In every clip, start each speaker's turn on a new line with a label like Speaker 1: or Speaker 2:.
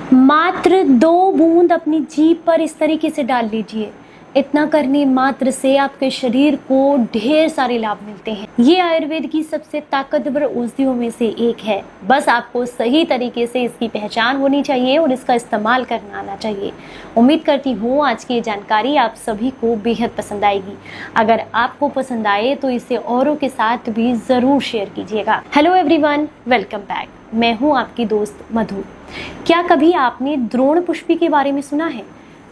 Speaker 1: मात्र 2 बूंद अपनी जीभ पर इस तरीके से डाल लीजिए। इतना करने मात्र से आपके शरीर को ढेर सारे लाभ मिलते हैं। ये आयुर्वेद की सबसे ताकतवर औषधियों में से एक है। बस आपको सही तरीके से इसकी पहचान होनी चाहिए और इसका इस्तेमाल करना आना चाहिए। उम्मीद करती हूँ आज की ये जानकारी आप सभी को बेहद पसंद आएगी। अगर आपको पसंद आए तो इसे औरों के साथ भी ज़रूर शेयर कीजिएगा। Hello everyone, welcome back. मैं हूँ आपकी दोस्त मधु। क्या कभी आपने द्रोण पुष्पी के बारे में सुना है?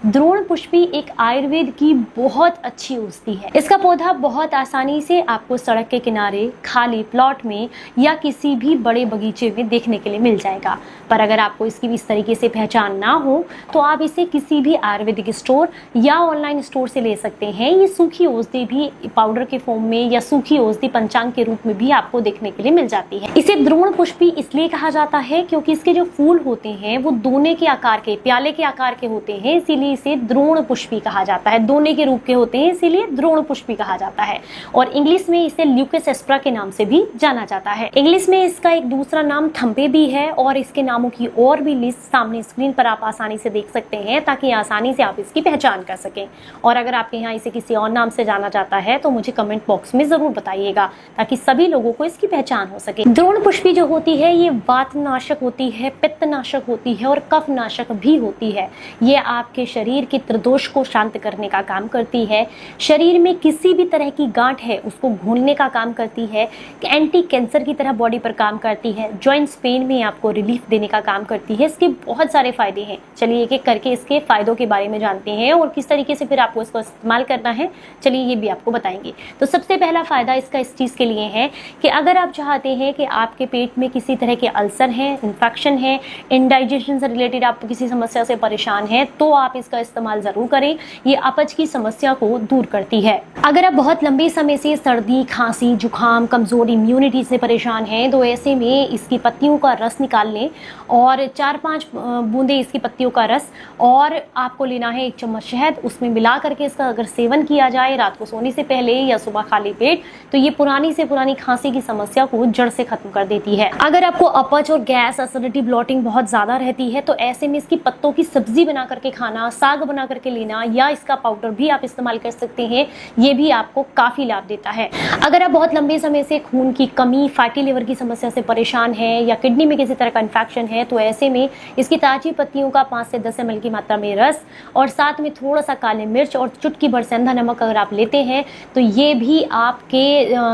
Speaker 1: द्रोण पुष्पी एक आयुर्वेद की बहुत अच्छी औषधि है। इसका पौधा बहुत आसानी से आपको सड़क के किनारे, खाली प्लॉट में या किसी भी बड़े बगीचे में देखने के लिए मिल जाएगा। पर अगर आपको इसकी इस तरीके से पहचान ना हो तो आप इसे किसी भी आयुर्वेदिक स्टोर या ऑनलाइन स्टोर से ले सकते हैं। ये सूखी औषधि भी पाउडर के फॉर्म में या सूखी औषधि पंचांग के रूप में भी आपको देखने के लिए मिल जाती है। इसे द्रोण पुष्पी इसलिए कहा जाता है क्योंकि इसके जो फूल होते हैं वो दोने के आकार के, प्याले के आकार के होते हैं, इसीलिए इसे द्रोण पुष्पी कहा जाता है। दोने के रूप के होते हैं इसीलिए द्रोण पुष्पी कहा जाता है। और इंग्लिश में इसे ल्यूकस एस्प्रा के नाम से भी जाना जाता है। इंग्लिश में इसका एक दूसरा नाम थम्पे भी है और इसके नामों की और भी लिस्ट सामने स्क्रीन पर आप आसानी से देख सकते हैं ताकि आसानी से आप इसकी पहचान कर सकें। और अगर आपके यहाँ इसे किसी और नाम से जाना जाता है तो मुझे कमेंट बॉक्स में जरूर बताइएगा ताकि सभी लोगों को इसकी पहचान हो सके। द्रोण पुष्पी जो होती है ये वातनाशक होती है, पित्तनाशक होती है और कफनाशक भी होती है। ये आपके शरीर के त्रिदोष को शांत करने का काम करती है। शरीर में किसी भी तरह की गांठ है उसको घोलने का काम करती है। एंटी कैंसर की तरह बॉडी पर काम करती है। जॉइंट्स पेन में आपको रिलीफ देने का काम करती है। इसके बहुत सारे फायदे हैं। चलिए एक एक करके इसके फायदों के बारे में जानते हैं और किस तरीके से फिर आपको इसको इस्तेमाल करना है, चलिए ये भी आपको बताएंगे। तो सबसे पहला फायदा इसका इस चीज़ के लिए है कि अगर आप चाहते हैं कि आपके पेट में किसी तरह के अल्सर हैं, इन्फेक्शन है, इंडाइजेशन से रिलेटेड आप किसी समस्या से परेशान हैं तो आप इसका इस्तेमाल जरूर करें। ये अपच की समस्या को दूर करती है। अगर आप बहुत लंबे समय से सर्दी, खांसी, जुकाम, कमजोर इम्यूनिटी से परेशान हैं तो ऐसे में इसकी पत्तियों का रस निकाल लें और 4-5 बूंदे इसकी पत्तियों का रस और आपको लेना है 1 चम्मच शहद, उसमें मिला करके इसका अगर सेवन किया जाए रात को सोने से पहले या सुबह खाली पेट तो ये पुरानी से पुरानी खांसी की समस्या को जड़ से खत्म कर देती है। अगर आपको अपच और गैस, एसिडिटी, ब्लॉटिंग बहुत ज्यादा रहती है तो ऐसे में इसकी पत्तों की सब्जी बना करके खाना, साग बना करके लेना या इसका पाउडर भी आप इस्तेमाल कर सकते हैं। ये भी आपको काफी लाभ देता है। अगर आप बहुत लंबे समय से खून की कमी, फैटी लिवर की समस्या से परेशान है या किडनी में किसी तरह का इन्फेक्शन है तो ऐसे में इसकी ताजी पत्तियों का 5 से 10 ml की मात्रा में रस और साथ में थोड़ा सा काली मिर्च और चुटकी भर सेंधा नमक अगर आप लेते हैं तो ये भी आपके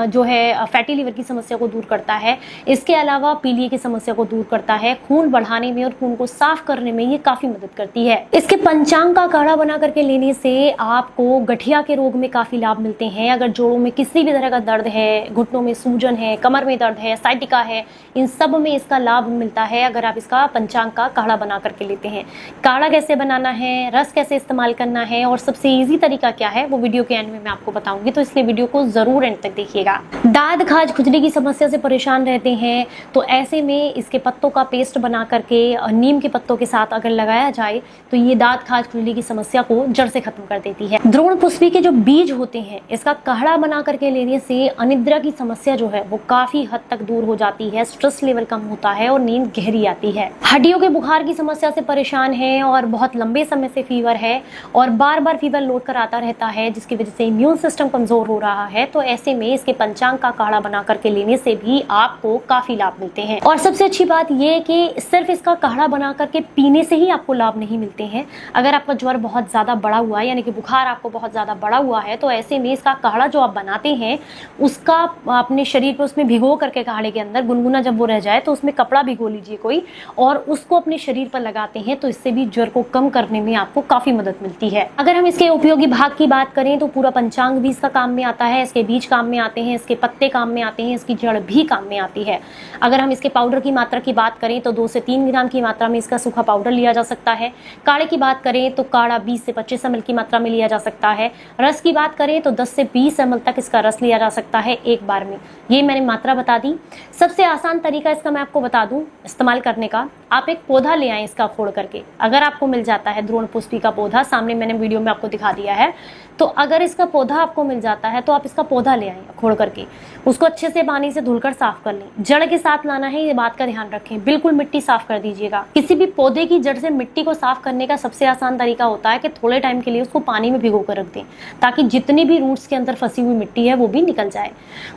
Speaker 1: जो है फैटी लिवर की समस्या को दूर करता है। इसके अलावा पीलिया की समस्या को दूर करता है। खून बढ़ाने में और खून को साफ करने में ये काफी मदद करती है। इसके पंचांग का काढ़ा बना करके लेने से आपको गठिया के रोग में काफी लाभ मिलते हैं। अगर जोड़ों में किसी भी तरह का दर्द है, घुटनों में सूजन है, कमर में दर्द है, साइटिका है, इन सब में इसका लाभ मिलता है अगर आप इसका पंचांग का काढ़ा बना करके लेते हैं। काढ़ा कैसे बनाना है, रस कैसे इस्तेमाल करना है और सबसे इजी तरीका क्या है वो वीडियो के एंड में मैं आपको बताऊंगी, तो इसलिए वीडियो को जरूर एंड तक देखिएगा। दाद, खाज, खुजली की समस्या से परेशान रहते हैं तो ऐसे में इसके पत्तों का पेस्ट बना करके नीम के पत्तों के साथ अगर लगाया जाए तो ये दाद, खाज, खुजली की समस्या को जड़ से खत्म कर देती है। द्रोण पुष्पी के जो बीज होते हैं इसका काढ़ा बना करके लेने से अनिद्रा की समस्या जो है वो काफी हद तक दूर हो जाती है। स्ट्रेस लेवल कम होता है और नींद गहरी आती है। हड्डियों के बुखार की समस्या से परेशान है और बहुत लंबे समय से फीवर है और बार बार फीवर लौट कर आता रहता है जिसकी वजह से इम्यून सिस्टम कमजोर हो रहा है तो ऐसे में इसके पंचांग का काढ़ा बना करके लेने से भी आपको काफी लाभ मिलते हैं। और सबसे अच्छी बात यह है कि सिर्फ इसका काढ़ा बना करके पीने से ही आपको लाभ नहीं मिलते हैं। अगर आपका ज्वर बहुत ज्यादा बढ़ा हुआ है यानी कि बुखार आपको बहुत ज्यादा बढ़ा हुआ है तो ऐसे में इसका काढ़ा जो आप बनाते हैं उसका अपने शरीर पर उसमें भिगो करके काढ़े के अंदर गुनगुना जब वो रह जाए तो उसमें कपड़ा भिगो लीजिए कोई और उसको अपने शरीर पर लगाते हैं तो इससे भी ज्वर को कम करने में आपको काफी मदद मिलती है। अगर हम इसके उपयोगी भाग की बात करें तो पूरा पंचांग भी इसका काम में आता है। इसके बीज काम में आते हैं, इसके पत्ते काम में आते हैं, इसकी जड़ भी काम में आती है। अगर हम इसके पाउडर की मात्रा की बात करें तो 2 से 3 ग्राम की मात्रा में इसका सूखा पाउडर लिया जा सकता है। काढ़े की बात करें करें तो काढ़ा 20 से 25 ml की मात्रा में लिया जा सकता है। रस की बात करें तो 10 से 20 ml तक इसका रस लिया जा सकता है एक बार में। ये मैंने मात्रा बता दी। सबसे आसान तरीका इसका मैं आपको बता दूं इस्तेमाल करने का। आप एक पौधा ले आए इसका फोड़ करके, अगर आपको मिल जाता है द्रोण पुष्पी का पौधा, सामने मैंने वीडियो में आपको दिखा दिया है, तो अगर इसका पौधा आपको मिल जाता है तो आप इसका पौधा ले आए खोड़ करके, उसको अच्छे से पानी से धुलकर साफ कर लें। जड़ के साथ लाना है, ये बात का ध्यान रखें, बिल्कुल मिट्टी साफ कर दीजिएगा। किसी भी पौधे की जड़ से मिट्टी को साफ करने का सबसे आसान तरीका होता है कि थोड़े टाइम के लिए उसको पानी में भिगो कर रख दें, ताकि जितनी भी रूट्स के अंदर फंसी हुई मिट्टी है वो भी निकल जाए।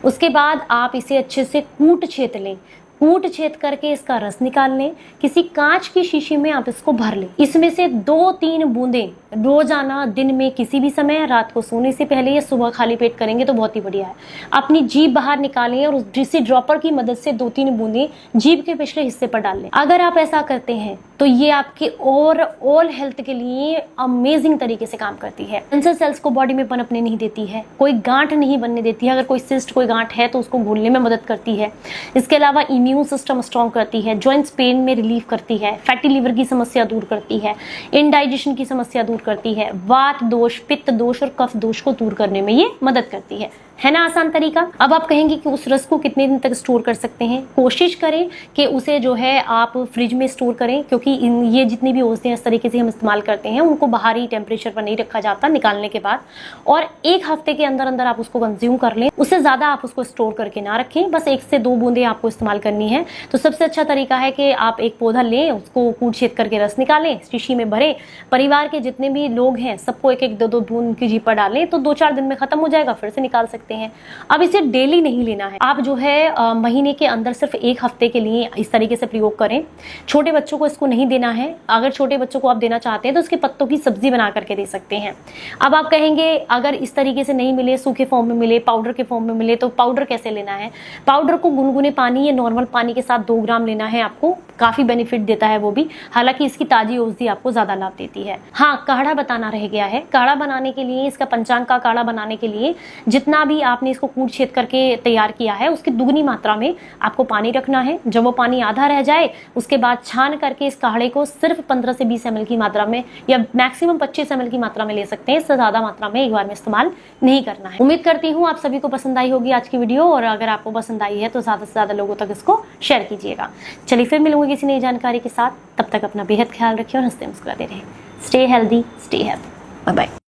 Speaker 1: उसके बाद आप इसे अच्छे से कूट छेद लें। कूट छेद करके इसका रस निकाल लें। किसी कांच की शीशी में आप इसको भर लें। इसमें से 2-3 बूंदें रोजाना दिन में किसी भी समय, रात को सोने से पहले या सुबह खाली पेट करेंगे तो बहुत ही बढ़िया है। अपनी जीभ बाहर निकालें और उस किसी ड्रॉपर की मदद से 2-3 बूंदें जीभ के पिछले हिस्से पर डाल लें। अगर आप ऐसा करते हैं तो ये आपके ओवरऑल हेल्थ के लिए अमेजिंग तरीके से काम करती है। कैंसर सेल्स को बॉडी में पनपने नहीं देती है, कोई गांठ नहीं बनने देती है। अगर कोई सिस्ट, कोई गांठ है तो उसको घोलने में मदद करती है। इसके अलावा इम्यून सिस्टम स्ट्रॉन्ग करती है, जॉइंट्स पेन में रिलीफ करती है, फैटी लीवर की समस्या दूर करती है, इनडाइजेशन की समस्या दूर करती है, वात दोष, पित्त दोष और कफ दोष को दूर करने में ये मदद करती है ना आसान तरीका। अब आप कहेंगे कि उस रस को कितने दिन तक स्टोर कर सकते हैं। कोशिश करें कि उसे जो है आप फ्रिज में स्टोर करें, क्योंकि ये जितनी भी औषधियां इस तरीके से हम इस्तेमाल करते हैं उनको बाहरी टेम्परेचर पर नहीं रखा जाता निकालने के बाद, और 1 हफ्ते के अंदर अंदर आप उसको कंज्यूम कर लें। उससे ज्यादा आप उसको स्टोर करके ना रखें, बस 1 से 2 बूंदें आपको इस्तेमाल करनी है। तो सबसे अच्छा तरीका है कि आप एक पौधा लें, उसको कूट छेद करके रस निकालें, शीशी में भरें, परिवार के जितने भी लोग हैं सबको 1-1, 2-2 बूंद की जीभ पर डालें, तो 2-4 दिन में खत्म हो जाएगा, फिर से निकाल सकते हैं। अब इसे डेली नहीं लेना है, आप जो है महीने के अंदर सिर्फ 1 हफ्ते के लिए इस तरीके से प्रयोग करें। छोटे बच्चों को इसको नहीं देना है। अगर छोटे बच्चों को आप देना चाहते हैं तो उसके पत्तों की सब्जी बना करके दे सकते हैं। अब आप कहेंगे अगर इस तरीके से नहीं मिले, सूखे फॉर्म में मिले, पाउडर के फॉर्म में मिले, तो पाउडर कैसे लेना है। पाउडर को गुनगुने पानी या नॉर्मल पानी के साथ 2 ग्राम लेना है आपको, काफी बेनिफिट देता है वो भी। हालांकि इसकी ताजी औषधि आपको ज्यादा लाभ देती है। हाँ, काढ़ा बताना रह गया है। काढ़ा बनाने के लिए, इसका पंचांग का काढ़ा बनाने के लिए जितना भी आपने इसको कूट छेद करके तैयार किया है उसकी दुगनी मात्रा में आपको पानी रखना है। जब वो पानी आधा रह जाए उसके बाद छान करके इस काढ़े को सिर्फ 15 से 20 ml की मात्रा में या मैक्सिमम 25 ml की मात्रा में ले सकते हैं। इससे ज्यादा मात्रा में एक बार में इस्तेमाल नहीं करना है। उम्मीद करती हूँ आप सभी को पसंद आई होगी आज की वीडियो, और अगर आपको पसंद आई है तो ज्यादा से ज्यादा लोगों तक इसको शेयर कीजिएगा। चलिए फिर मिलूंगी किसी नई जानकारी के साथ। तब तक अपना बेहद ख्याल रखिए और हंसते मुस्कुराते रहें। Stay healthy, stay happy. Bye bye.